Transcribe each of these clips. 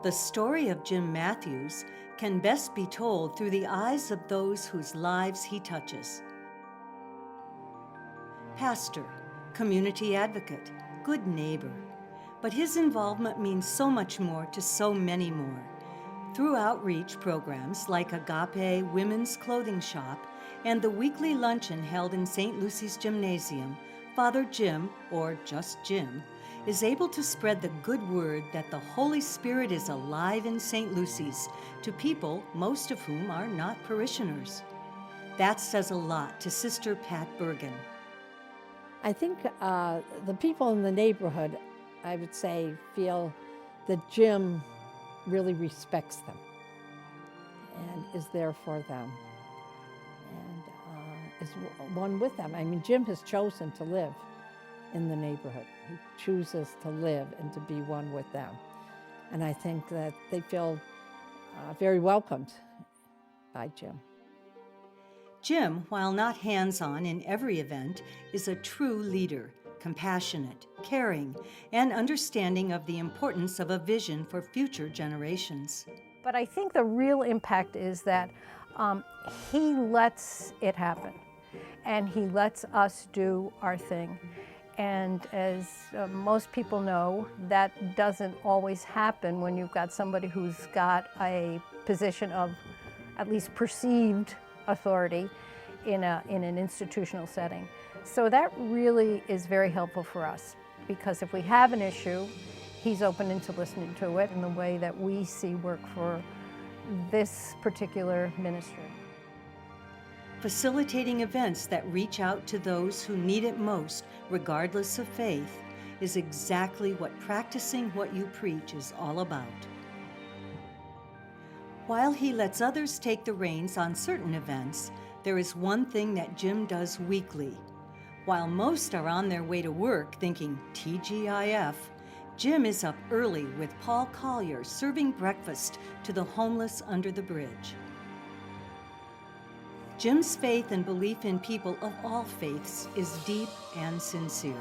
The story of Jim Matthews can best be told through the eyes of those whose lives he touches. Pastor, community advocate, good neighbor. But his involvement means so much more to so many more. Through outreach programs like Agape Women's Clothing Shop and the weekly luncheon held in St. Lucy's Gymnasium, Father Jim, or just Jim, is able to spread the good word that the Holy Spirit is alive in St. Lucy's to people, most of whom are not parishioners. That says a lot to Sister Pat Bergen. I think the people in the neighborhood, I would say, feel that Jim really respects them and is there for them and is one with them. I mean, Jim has chosen to live in the neighborhood. He chooses to live and to be one with them. And I think that they feel very welcomed by Jim. Jim, while not hands-on in every event, is a true leader, compassionate, caring, and understanding of the importance of a vision for future generations. But I think the real impact is that he lets it happen, and he lets us do our thing. And as most people know, that doesn't always happen when you've got somebody who's got a position of at least perceived authority in an institutional setting. So that really is very helpful for us, because if we have an issue, he's open into listening to it in the way that we see work for this particular ministry. Facilitating events that reach out to those who need it most, regardless of faith, is exactly what practicing what you preach is all about. While he lets others take the reins on certain events, there is one thing that Jim does weekly. While most are on their way to work thinking TGIF, Jim is up early with Paul Collier serving breakfast to the homeless under the bridge. Jim's faith and belief in people of all faiths is deep and sincere.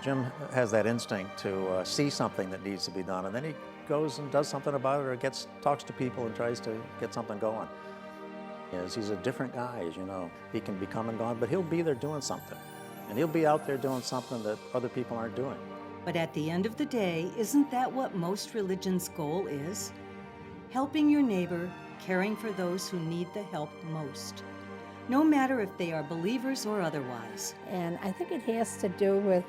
Jim has that instinct to see something that needs to be done, and then he goes and does something about it, or talks to people and tries to get something going. He's a different guy, as you know. He can be come and gone, but he'll be there doing something. And he'll be out there doing something that other people aren't doing. But at the end of the day, isn't that what most religion's goal is? Helping your neighbor, caring for those who need the help most, no matter if they are believers or otherwise. And I think it has to do with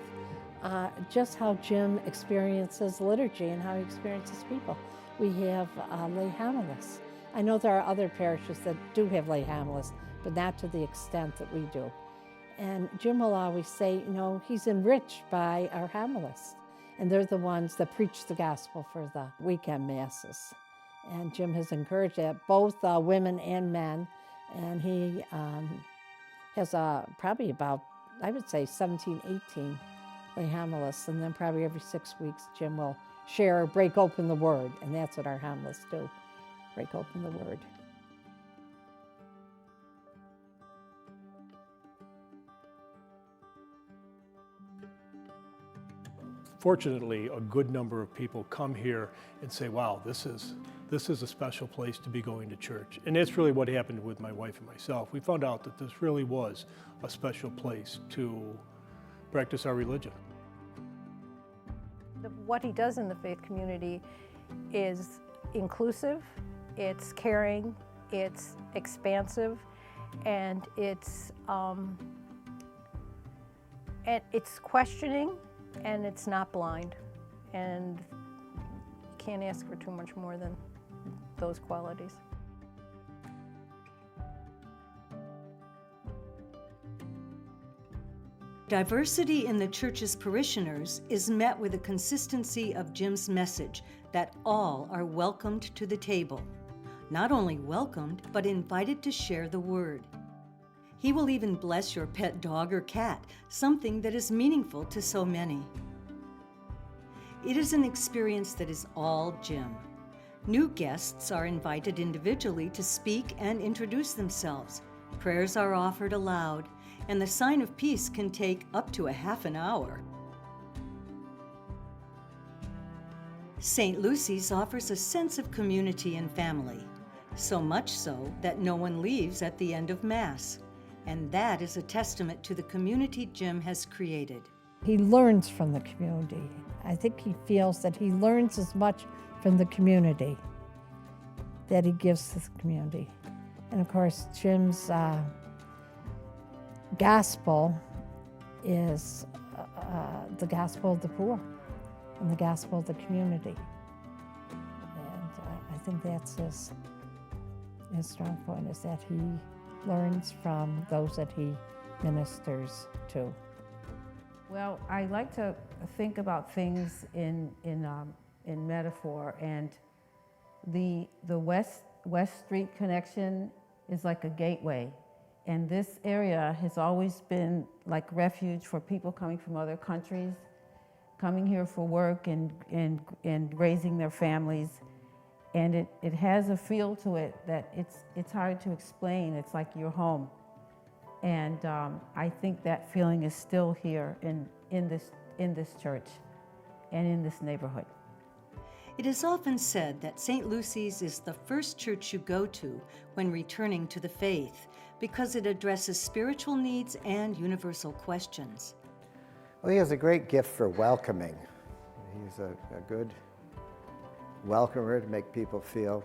just how Jim experiences liturgy and how he experiences people. We have lay homilists. I know there are other parishes that do have lay homilists, but not to the extent that we do. And Jim will always say, you know, he's enriched by our homilists. And they're the ones that preach the gospel for the weekend masses. And Jim has encouraged that, both women and men. And he has probably about, I would say, 17, 18 lay homilists. And then probably every 6 weeks, Jim will share or break open the word. And that's what our homilists do, break open the word. Fortunately, a good number of people come here and say, wow, this is a special place to be going to church. And that's really what happened with my wife and myself. We found out that this really was a special place to practice our religion. What he does in the faith community is inclusive, it's caring, it's expansive, and it's questioning, and it's not blind. And you can't ask for too much more than those qualities. Diversity in the church's parishioners is met with a consistency of Jim's message that all are welcomed to the table. Not only welcomed, but invited to share the word. He will even bless your pet dog or cat, something that is meaningful to so many. It is an experience that is all Jim. New guests are invited individually to speak and introduce themselves. Prayers are offered aloud, and the sign of peace can take up to a half an hour. St. Lucy's offers a sense of community and family, so much so that no one leaves at the end of Mass. And that is a testament to the community Jim has created. He learns from the community. I think he feels that he learns as much from the community that he gives to the community. And of course, Jim's gospel is the gospel of the poor and the gospel of the community. And I think that's his strong point, is that he learns from those that he ministers to. Well, I like to think about things in metaphor, and the West Street connection is like a gateway, and this area has always been like refuge for people coming from other countries, coming here for work and raising their families, and it has a feel to it that it's hard to explain. It's like your home. And I think that feeling is still here in this church and in this neighborhood. It is often said that St. Lucy's is the first church you go to when returning to the faith because it addresses spiritual needs and universal questions. Well, he has a great gift for welcoming. He's a good welcomer to make people feel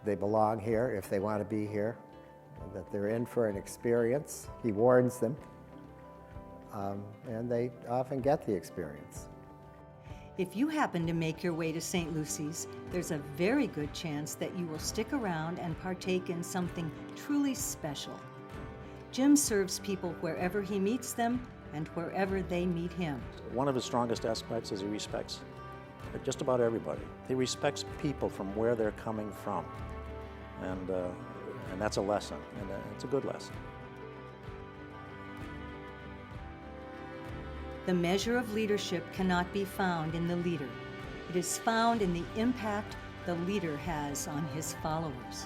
they belong here if they want to be here, that they're in for an experience. He warns them, and they often get the experience. If you happen to make your way to St. Lucy's, there's a very good chance that you will stick around and partake in something truly special. Jim serves people wherever he meets them and wherever they meet him. One of his strongest aspects is he respects just about everybody. He respects people from where they're coming from, and that's a lesson, and it's a good lesson. The measure of leadership cannot be found in the leader. It is found in the impact the leader has on his followers.